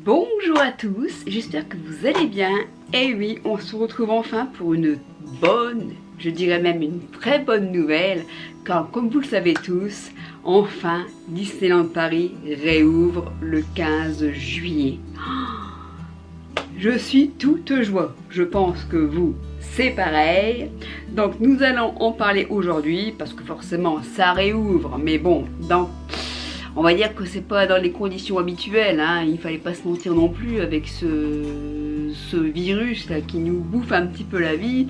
Bonjour à tous, j'espère que vous allez bien. Et oui, on se retrouve enfin pour une bonne, je dirais même une très bonne nouvelle, car comme vous le savez tous, enfin Disneyland Paris réouvre le 15 juillet. Je suis toute joie, je pense que vous, c'est pareil. Donc nous allons en parler aujourd'hui, parce que forcément ça réouvre, mais bon, on va dire que c'est pas dans les conditions habituelles, hein. Il fallait pas se mentir non plus avec ce virus là qui nous bouffe un petit peu la vie.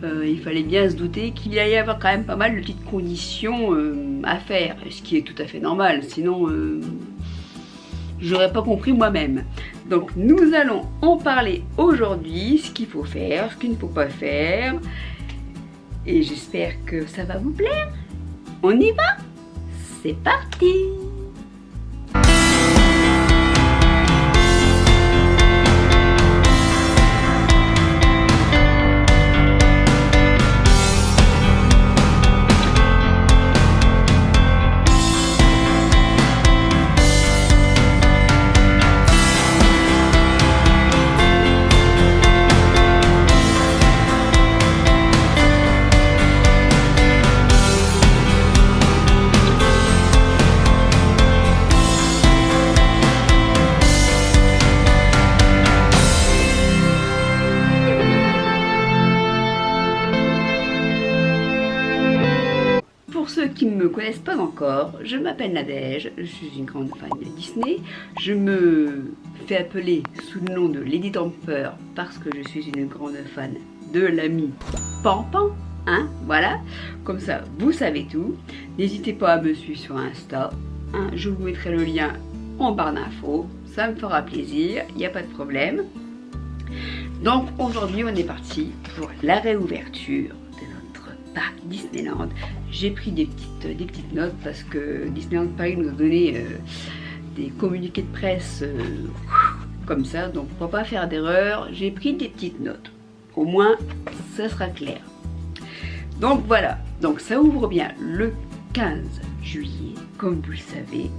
Il fallait bien se douter qu'il allait y avoir quand même pas mal de petites conditions à faire, ce qui est tout à fait normal, sinon j'aurais pas compris moi-même. Donc nous allons en parler aujourd'hui, ce qu'il faut faire, ce qu'il ne faut pas faire, et j'espère que ça va vous plaire. On y va? C'est parti! Pour ceux qui ne me connaissent pas encore, je m'appelle Nadège, je suis une grande fan de Disney. Je me fais appeler sous le nom de Lady Damper parce que je suis une grande fan de l'ami Pampan, hein, voilà. Comme ça, vous savez tout. N'hésitez pas à me suivre sur Insta, hein, je vous mettrai le lien en barre d'infos, ça me fera plaisir, il n'y a pas de problème. Donc aujourd'hui, on est parti pour la réouverture parc Disneyland. J'ai pris des petites notes parce que Disneyland Paris nous a donné des communiqués de presse comme ça, donc pour pas faire d'erreur, j'ai pris des petites notes. Au moins, ça sera clair. Donc voilà, donc ça ouvre bien le 15 juillet, comme vous le savez,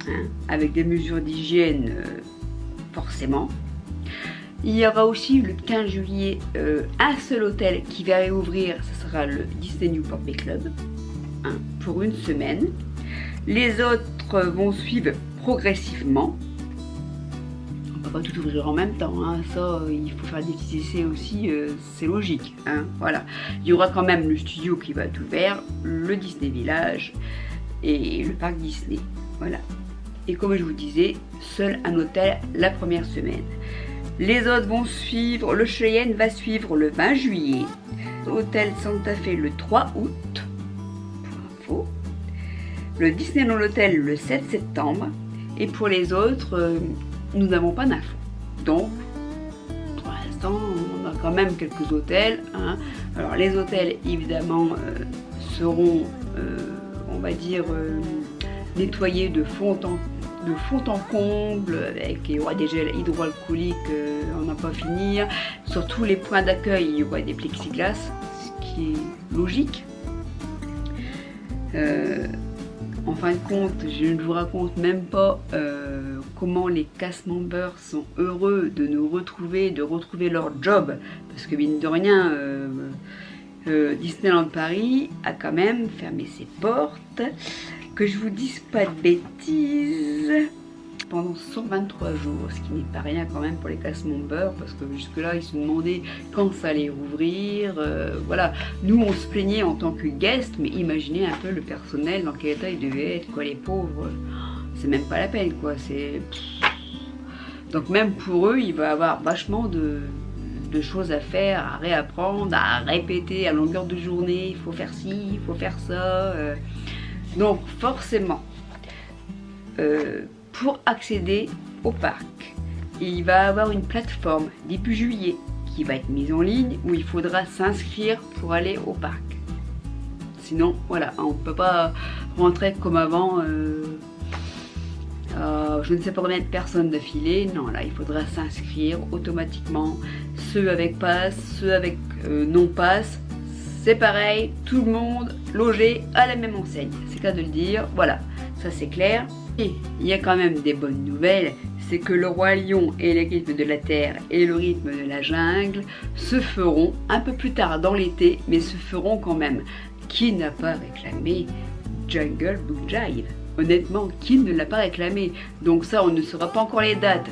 hein, avec des mesures d'hygiène forcément. Il y aura aussi le 15 juillet un seul hôtel qui va réouvrir, ce sera le Disney Newport Bay Club, hein, pour une semaine. Les autres vont suivre progressivement. On ne peut pas tout ouvrir en même temps, hein, ça il faut faire des petits essais aussi, c'est logique, hein, voilà. Il y aura quand même le studio qui va être ouvert, le Disney Village et le parc Disney, voilà. Et comme je vous disais, seul un hôtel la première semaine. Les autres vont suivre, le Cheyenne va suivre le 20 juillet, Hôtel Santa Fe le 3 août, pour info, le Disneyland Hotel le 7 septembre, et pour les autres, nous n'avons pas d'infos. Donc, pour l'instant, on a quand même quelques hôtels, hein. Alors les hôtels, évidemment, seront, on va dire, nettoyés de fond en comble, avec il y aura des gels hydroalcooliques, on n'a pas à finir. Sur tous les points d'accueil, il y aura des plexiglas, ce qui est logique. En fin de compte, je ne vous raconte même pas comment les cast members sont heureux de nous retrouver, de retrouver leur job, parce que mine de rien, Disneyland Paris a quand même fermé ses portes. Que je vous dise pas de bêtises, pendant 123 jours, ce qui n'est pas rien quand même pour les cast members, parce que jusque là ils se demandaient quand ça allait rouvrir, voilà. Nous on se plaignait en tant que guest, mais imaginez un peu le personnel dans quel état il devait être, quoi, les pauvres, c'est même pas la peine, quoi, c'est... Donc même pour eux, il va y avoir vachement de choses à faire, à réapprendre, à répéter à longueur de journée, il faut faire ci, il faut faire ça... Donc forcément, pour accéder au parc, il va y avoir une plateforme début juillet qui va être mise en ligne où il faudra s'inscrire pour aller au parc. Sinon, voilà, on ne peut pas rentrer comme avant, je ne sais pas combien de personnes d'affilée. Non, là, il faudra s'inscrire automatiquement. Ceux avec pass, ceux avec non pass. C'est pareil, tout le monde logé à la même enseigne, c'est le cas de le dire, voilà, ça c'est clair. Et il y a quand même des bonnes nouvelles, c'est que le roi lion et le rythme de la terre et le rythme de la jungle se feront un peu plus tard dans l'été, mais se feront quand même. Qui n'a pas réclamé Jungle Book Jive? Honnêtement, qui ne l'a pas réclamé? Donc ça, on ne saura pas encore les dates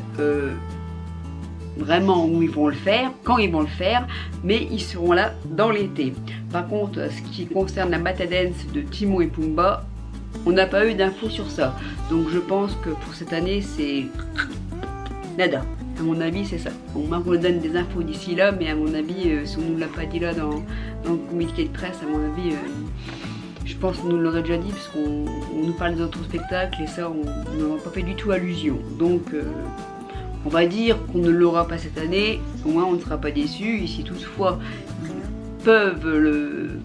vraiment où ils vont le faire, quand ils vont le faire, mais ils seront là dans l'été. Par contre, ce qui concerne la Matadance de Timon et Pumba, on n'a pas eu d'infos sur ça. Donc je pense que pour cette année, c'est nada. À mon avis, c'est ça. On me donne des infos d'ici là, mais à mon avis, si on ne nous l'a pas dit là dans le communiqué de presse, à mon avis, je pense qu'on nous l'aurait déjà dit, parce qu'on nous parle des autres spectacles, et ça, on n'aura pas fait du tout allusion. Donc, on va dire qu'on ne l'aura pas cette année, au moins on ne sera pas déçus, et si toutefois ils peuvent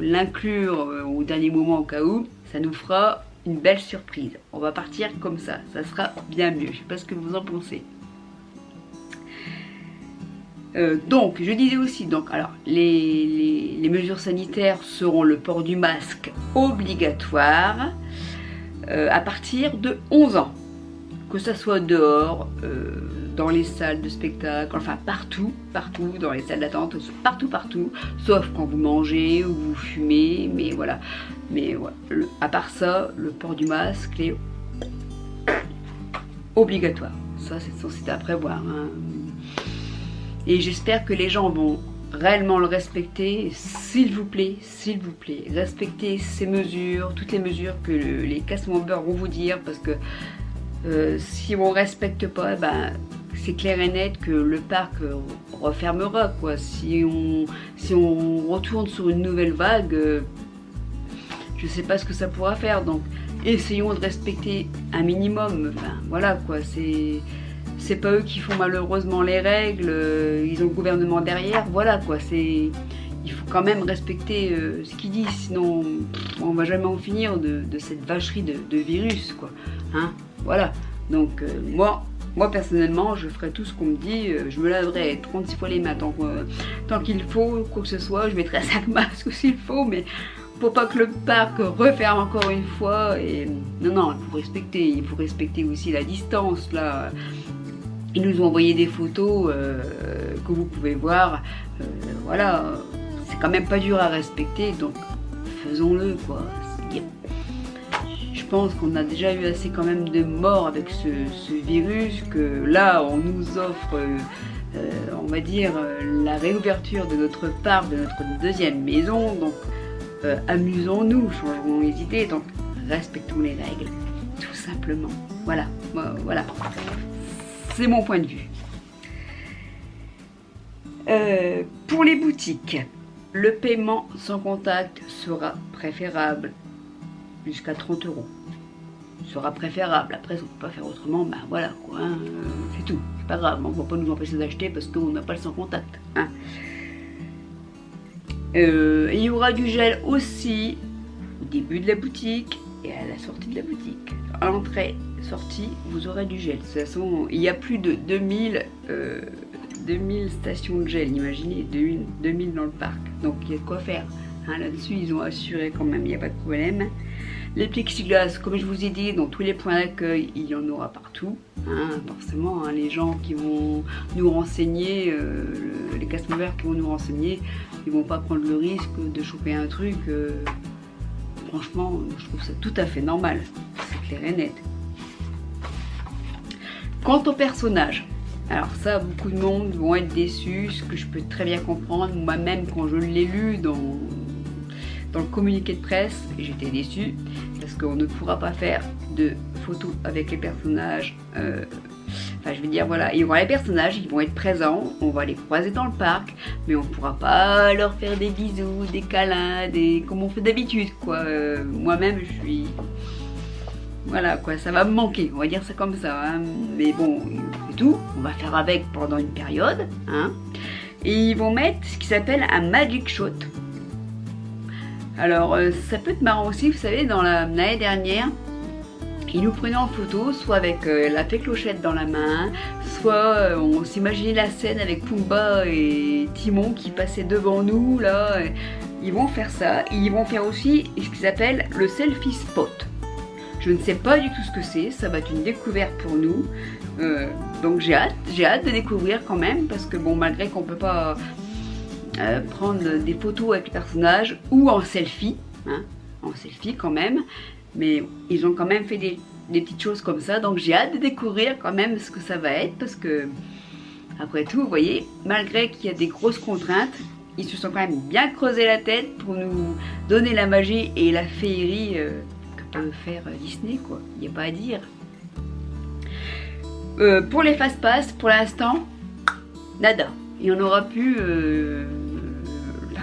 l'inclure au dernier moment au cas où, ça nous fera une belle surprise. On va partir comme ça sera bien mieux. Je ne sais pas ce que vous en pensez. Donc, je disais aussi, donc, alors, les mesures sanitaires seront le port du masque obligatoire à partir de 11 ans. Que ça soit dehors, dans les salles de spectacle, enfin partout, dans les salles d'attente, partout, sauf quand vous mangez ou vous fumez, mais voilà. Mais voilà, à part ça, le port du masque est obligatoire. Ça, c'est à prévoir. Hein. Et j'espère que les gens vont réellement le respecter. S'il vous plaît, respectez ces mesures, toutes les mesures que les cast members vont vous dire, parce que si on ne respecte pas, ben, c'est clair et net que le parc refermera, quoi. Si on retourne sur une nouvelle vague, je ne sais pas ce que ça pourra faire. Donc essayons de respecter un minimum. Enfin voilà quoi, c'est pas eux qui font malheureusement les règles, ils ont le gouvernement derrière, voilà quoi, il faut quand même respecter ce qu'ils disent, sinon on va jamais en finir de cette vacherie de virus quoi, hein, voilà. Donc moi personnellement je ferai tout ce qu'on me dit, je me laverai 36 fois les mains tant qu'il faut, quoi que ce soit, je mettrai 5 masques s'il faut, mais pour pas que le parc referme encore une fois. Et non, il faut respecter aussi la distance là. Ils nous ont envoyé des photos que vous pouvez voir, voilà, c'est quand même pas dur à respecter, donc faisons-le quoi. Je pense qu'on a déjà eu assez quand même de morts avec ce virus, que là on nous offre, on va dire, la réouverture de notre parc, de notre deuxième maison, donc amusons-nous, changeons les idées, donc respectons les règles, tout simplement. Voilà. C'est mon point de vue. Pour les boutiques, le paiement sans contact sera préférable, jusqu'à 30 €. Sera préférable. Après, si on ne peut pas faire autrement, ben voilà quoi, hein, c'est tout. C'est pas grave, on ne va pas nous empêcher d'acheter parce qu'on n'a pas le sans contact. Hein. Il y aura du gel aussi au début de la boutique et à la sortie de la boutique. À l'entrée, sortie, vous aurez du gel. De toute façon, il y a plus de 2000 stations de gel, imaginez, 2000 dans le parc. Donc il y a de quoi faire. Hein, là-dessus, ils ont assuré quand même, il n'y a pas de problème. Les plexiglas, comme je vous ai dit, dans tous les points d'accueil, il y en aura partout. Hein, forcément, hein, les gens qui vont nous renseigner, les cast members qui vont nous renseigner, ils vont pas prendre le risque de choper un truc. Franchement, je trouve ça tout à fait normal. C'est clair et net. Quant au personnage, alors ça, beaucoup de monde vont être déçus, ce que je peux très bien comprendre. Moi-même, quand je l'ai lu dans le communiqué de presse, j'étais déçue parce qu'on ne pourra pas faire de photos avec les personnages. Enfin, je veux dire, voilà, il y aura les personnages, ils vont être présents, on va les croiser dans le parc, mais on ne pourra pas leur faire des bisous, des câlins, comme on fait d'habitude, quoi. Moi-même, je suis... Voilà, quoi, ça va me manquer, on va dire ça comme ça. Hein. Mais bon, c'est tout, on va faire avec pendant une période. Hein. Et ils vont mettre ce qui s'appelle un Magic Shot. Alors, ça peut être marrant aussi, vous savez, dans l'année dernière, ils nous prenaient en photo, soit avec la fée Clochette dans la main, soit on s'imaginait la scène avec Pumba et Timon qui passaient devant nous, là. Ils vont faire ça, et ils vont faire aussi ce qu'ils appellent le selfie spot. Je ne sais pas du tout ce que c'est, ça va être une découverte pour nous. Donc j'ai hâte de découvrir quand même, parce que bon, malgré qu'on ne peut pas prendre des photos avec les personnages ou en selfie, hein, en selfie quand même, mais ils ont quand même fait des petites choses comme ça, donc j'ai hâte de découvrir quand même ce que ça va être, parce que après tout, vous voyez, malgré qu'il y a des grosses contraintes, ils se sont quand même bien creusé la tête pour nous donner la magie et la féerie que peut faire Disney, quoi. Il n'y a pas à dire. Pour les fast-pass, pour l'instant, nada. Il y en aura plus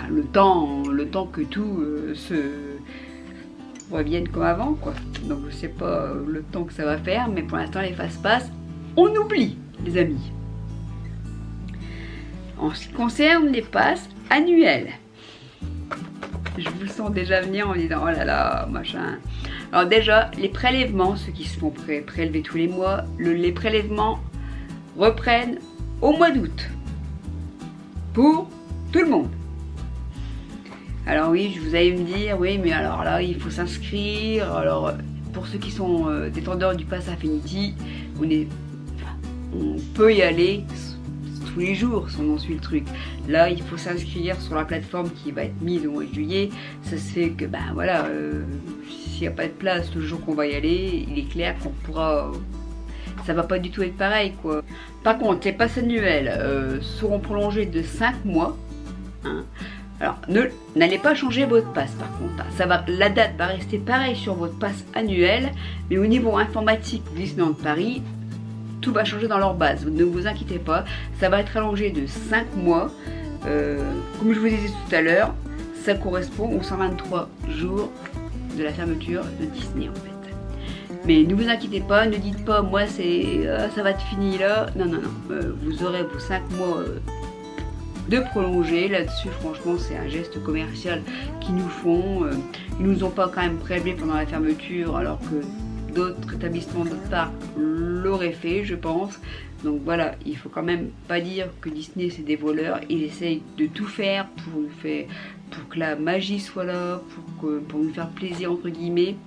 le temps que tout se revienne comme avant, quoi. Donc je sais pas le temps que ça va faire, mais pour l'instant les fast-pass, on oublie, les amis. En ce qui concerne les passes annuelles, je vous sens déjà venir en disant oh là là, machin. Alors déjà, les prélèvements, ceux qui se font prélever tous les mois, les prélèvements reprennent au mois d'août. Pour tout le monde. Alors oui, vous allez me dire, oui, mais alors là, il faut s'inscrire. Alors, pour ceux qui sont détenteurs du Pass Affinity, on peut y aller tous les jours si on en suit le truc. Là, il faut s'inscrire sur la plateforme qui va être mise au mois de juillet. Ça se fait que, ben voilà, s'il n'y a pas de place le jour qu'on va y aller, il est clair qu'on pourra... Ça va pas du tout être pareil, quoi. Par contre, les passes annuelles seront prolongées de 5 mois. Hein. Alors, n'allez pas changer votre passe, par contre. La date va rester pareille sur votre passe annuelle, mais au niveau informatique Disneyland Paris, tout va changer dans leur base. Ne vous inquiétez pas, ça va être allongé de 5 mois. Comme je vous disais tout à l'heure, ça correspond aux 123 jours de la fermeture de Disney, en fait. Mais ne vous inquiétez pas, ne dites pas moi c'est ça va être fini là. Non, non, non. Vous aurez vos 5 mois de prolonger. Là-dessus, franchement, c'est un geste commercial qu'ils nous font. Ils nous ont pas quand même prélevé pendant la fermeture, alors que d'autres établissements, d'autres parcs l'auraient fait, je pense. Donc voilà, il faut quand même pas dire que Disney c'est des voleurs. Ils essayent de tout faire pour que la magie soit là, pour nous faire plaisir entre guillemets.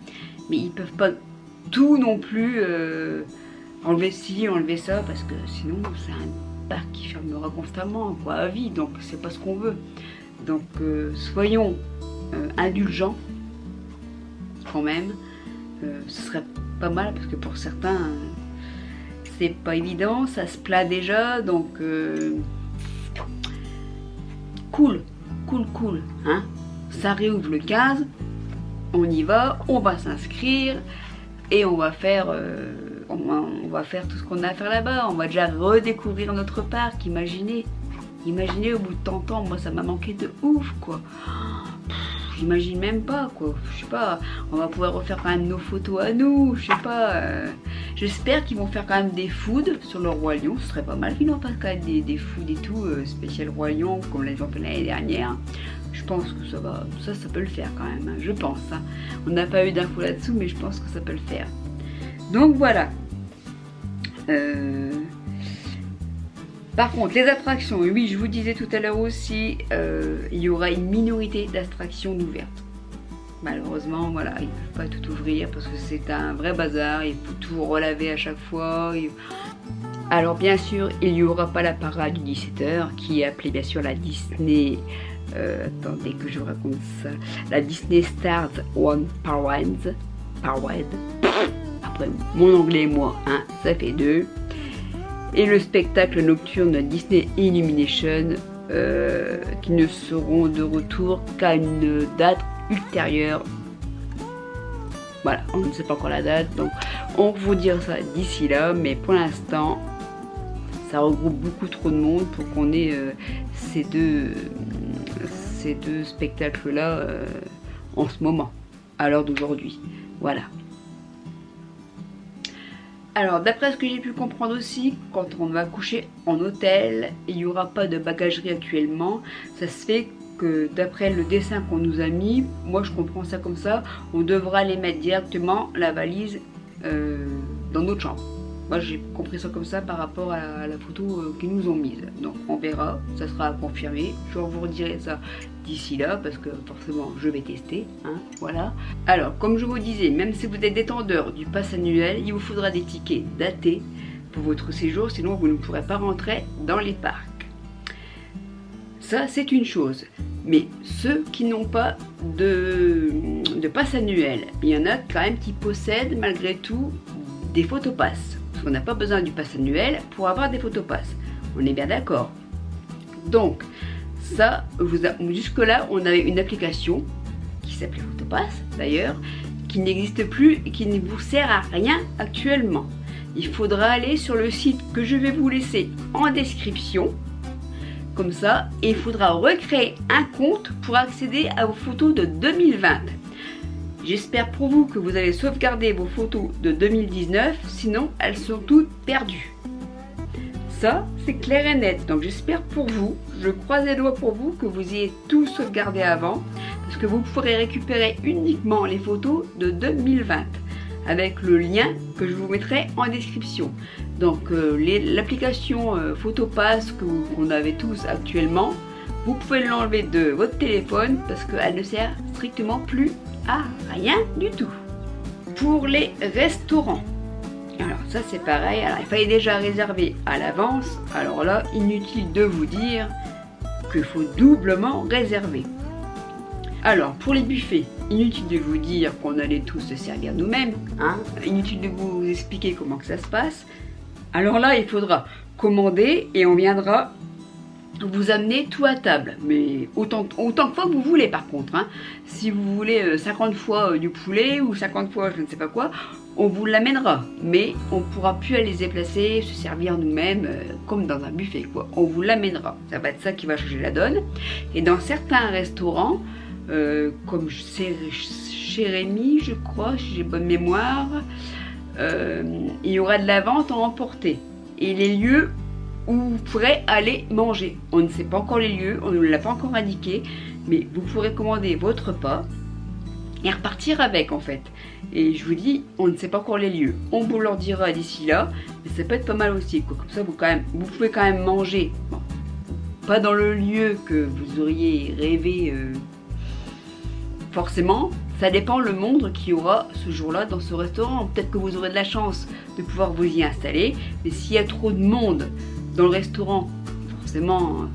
Mais ils peuvent pas tout non plus enlever ci, enlever ça, parce que sinon c'est un parc qui fermera constamment, quoi, à vie, donc c'est pas ce qu'on veut. Donc soyons indulgents quand même, ce serait pas mal, parce que pour certains c'est pas évident, ça se plaint déjà, donc cool, hein. Ça réouvre le 15, on y va, on va s'inscrire. Et on va faire tout ce qu'on a à faire là-bas. On va déjà redécouvrir notre parc. Imaginez au bout de tant de temps, moi ça m'a manqué de ouf, quoi. J'imagine même pas, quoi. Je sais pas, on va pouvoir refaire quand même nos photos à nous. Je sais pas. J'espère qu'ils vont faire quand même des foods sur le Roi Lion. Ce serait pas mal qu'ils n'ont pas quand même des foods et tout, spécial Roi Lion, comme les ont fait l'année dernière. Je pense que ça peut le faire quand même, hein, je pense. Hein. On n'a pas eu d'infos là-dessous, mais je pense que ça peut le faire. Donc voilà. Par contre, les attractions, oui, je vous disais tout à l'heure aussi, il y aura une minorité d'attractions ouvertes. Malheureusement, voilà, ils ne peuvent pas tout ouvrir parce que c'est un vrai bazar, il faut tout relaver à chaque fois. Alors bien sûr, il n'y aura pas la parade du 17h, qui est appelée bien sûr la Disney... attendez que je vous raconte ça. La Disney Stars One Parade. Après, mon anglais et moi, hein, ça fait 2. Et le spectacle nocturne Disney Illumination, qui ne seront de retour qu'à une date ultérieure. Voilà, on ne sait pas encore la date, donc on vous dira ça d'ici là, mais pour l'instant, ça regroupe beaucoup trop de monde pour qu'on ait ces deux spectacles-là en ce moment, à l'heure d'aujourd'hui. Voilà. Alors, d'après ce que j'ai pu comprendre aussi, quand on va coucher en hôtel, il n'y aura pas de bagagerie actuellement. Ça se fait que d'après le dessin qu'on nous a mis, moi je comprends ça comme ça, on devra les mettre directement, la valise, dans notre chambre. Moi j'ai compris ça comme ça par rapport à la photo qu'ils nous ont mise. Donc on verra, ça sera confirmé. Je vous redirai ça d'ici là parce que forcément je vais tester. Hein, voilà. Alors comme je vous disais, même si vous êtes détenteur du pass annuel, il vous faudra des tickets datés pour votre séjour, sinon vous ne pourrez pas rentrer dans les parcs. Ça c'est une chose. Mais ceux qui n'ont pas de pass annuel, il y en a quand même qui possèdent malgré tout des photopasses. Parce qu'on n'a pas besoin du pass annuel pour avoir des photopasses. On est bien d'accord. Donc, ça, jusque-là, on avait une application qui s'appelait Photopass d'ailleurs, qui n'existe plus et qui ne vous sert à rien actuellement. Il faudra aller sur le site que je vais vous laisser en description. Comme ça, et il faudra recréer un compte pour accéder à vos photos de 2020. J'espère pour vous que vous avez sauvegardé vos photos de 2019, sinon elles sont toutes perdues. Ça, c'est clair et net, donc j'espère pour vous, je croise les doigts pour vous, que vous ayez tout sauvegardé avant, parce que vous pourrez récupérer uniquement les photos de 2020, avec le lien que je vous mettrai en description. Donc l'application Photopass qu'on avait tous actuellement, vous pouvez l'enlever de votre téléphone parce qu'elle ne sert strictement plus à rien du tout. Pour les restaurants, alors ça c'est pareil, alors il fallait déjà réserver à l'avance, alors là inutile de vous dire qu'il faut doublement réserver. Alors pour les buffets, inutile de vous dire qu'on allait tous se servir nous-mêmes, hein, inutile de vous expliquer comment que ça se passe. Alors là, il faudra commander et on viendra vous amener tout à table. Mais autant de fois que vous voulez par contre. Hein. Si vous voulez 50 fois du poulet ou 50 fois je ne sais pas quoi, on vous l'amènera. Mais on ne pourra plus aller se déplacer, se servir nous-mêmes comme dans un buffet, quoi. On vous l'amènera. Ça va être ça qui va changer la donne. Et dans certains restaurants, comme chez Rémi, je crois, si j'ai bonne mémoire, il y aura de la vente à emporter et les lieux où vous pourrez aller manger. On ne sait pas encore les lieux, on ne l'a pas encore indiqué, mais vous pourrez commander votre repas et repartir avec en fait. Et je vous dis, on ne sait pas encore les lieux. On vous leur dira d'ici là, mais ça peut être pas mal aussi, quoi. Comme ça, vous pouvez quand même manger. Bon, pas dans le lieu que vous auriez rêvé forcément. Ça dépend le monde qu'il y aura ce jour-là dans ce restaurant. Peut-être que vous aurez de la chance de pouvoir vous y installer. Mais s'il y a trop de monde dans le restaurant, forcément,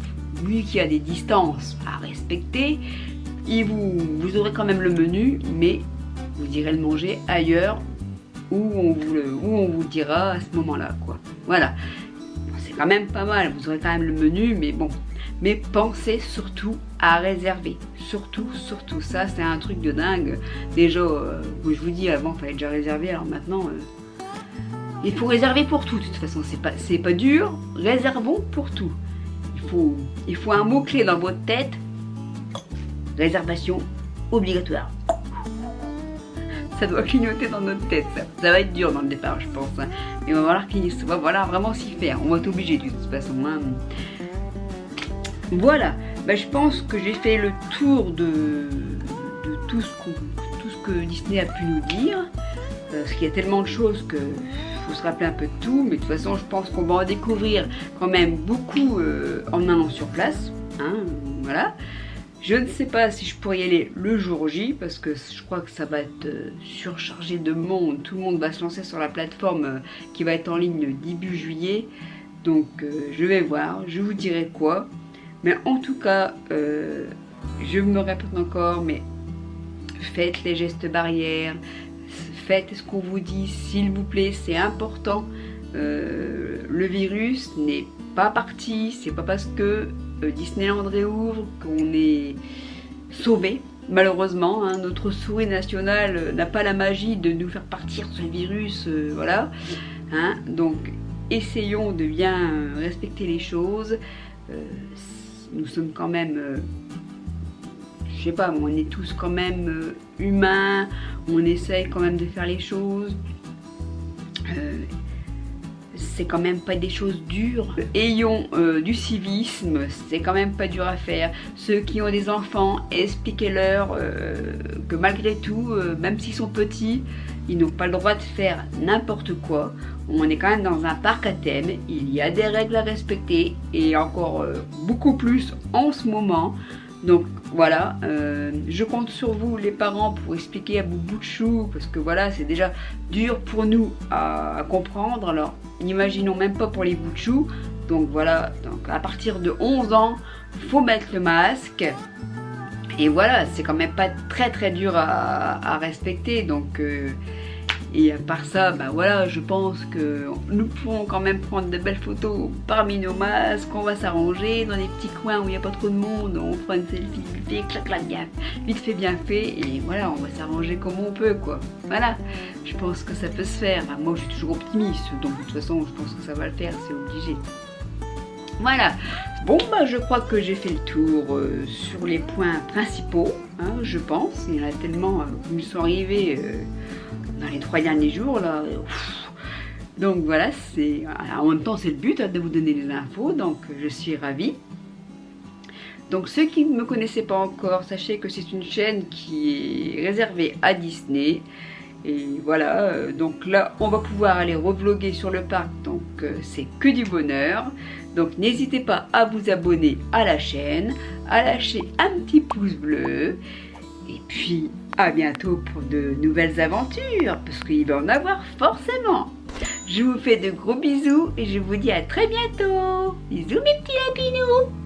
vu qu'il y a des distances à respecter, vous aurez quand même le menu, mais vous irez le manger ailleurs où on vous dira à ce moment-là, quoi. Voilà. C'est quand même pas mal. Vous aurez quand même le menu, mais bon. Mais pensez surtout à réserver. Surtout, ça c'est un truc de dingue. Déjà, je vous dis avant, il fallait déjà réserver, alors maintenant, il faut réserver pour tout. De toute façon, c'est pas dur. Réservons pour tout. Il faut un mot-clé dans votre tête. Réservation obligatoire. Ça doit clignoter dans notre tête, ça. Ça va être dur dans le départ, je pense. Hein. Mais on va falloir vraiment s'y faire. On va être obligé de toute façon. Hein. Voilà, je pense que j'ai fait le tour de tout ce que Disney a pu nous dire. Parce qu'il y a tellement de choses qu'il faut se rappeler un peu de tout. Mais de toute façon, je pense qu'on va en découvrir quand même beaucoup en allant sur place. Hein, voilà. Je ne sais pas si je pourrais y aller le jour J. Parce que je crois que ça va être surchargé de monde. Tout le monde va se lancer sur la plateforme qui va être en ligne début juillet. Donc je vais voir, je vous dirai quoi. Mais en tout cas, je me répète encore, mais faites les gestes barrières, faites ce qu'on vous dit, s'il vous plaît, c'est important. Le virus n'est pas parti, c'est pas parce que Disneyland réouvre qu'on est sauvé. Malheureusement, hein, notre souris nationale n'a pas la magie de nous faire partir ce virus, voilà. Hein, donc, essayons de bien respecter les choses. Nous sommes quand même, je sais pas, on est tous quand même humains, on essaye quand même de faire les choses. c'est quand même pas des choses dures. Ayons du civisme, c'est quand même pas dur à faire. Ceux qui ont des enfants, expliquez-leur que malgré tout, même s'ils sont petits, ils n'ont pas le droit de faire n'importe quoi. On est quand même dans un parc à thème, il y a des règles à respecter et encore beaucoup plus en ce moment. Donc voilà, je compte sur vous les parents pour expliquer à bout de chou, parce que voilà, c'est déjà dur pour nous à comprendre, alors n'imaginons même pas pour les bouts de chou. Donc voilà, donc à partir de 11 ans, faut mettre le masque. Et voilà, c'est quand même pas très dur à respecter, donc et à part ça, ben voilà, je pense que nous pourrons quand même prendre de belles photos parmi nos masques, on va s'arranger dans des petits coins où il n'y a pas trop de monde, on fera une selfie vite fait, clac clac, vite fait bien fait, et voilà, on va s'arranger comme on peut quoi. Voilà, je pense que ça peut se faire. Enfin, moi je suis toujours optimiste, donc de toute façon je pense que ça va le faire, c'est obligé. Voilà, bon bah je crois que j'ai fait le tour sur les points principaux, hein, je pense. Il y en a tellement qui me sont arrivés dans les 3 derniers jours là. Donc voilà, c'est en même temps c'est le but, hein, de vous donner des infos, donc je suis ravie. Donc ceux qui ne me connaissaient pas encore, sachez que c'est une chaîne qui est réservée à Disney. Et voilà, donc là on va pouvoir aller revloguer sur le parc, donc c'est que du bonheur. Donc n'hésitez pas à vous abonner à la chaîne, à lâcher un petit pouce bleu. Et puis à bientôt pour de nouvelles aventures, parce qu'il va en avoir forcément. Je vous fais de gros bisous et je vous dis à très bientôt. Bisous mes petits lapinous.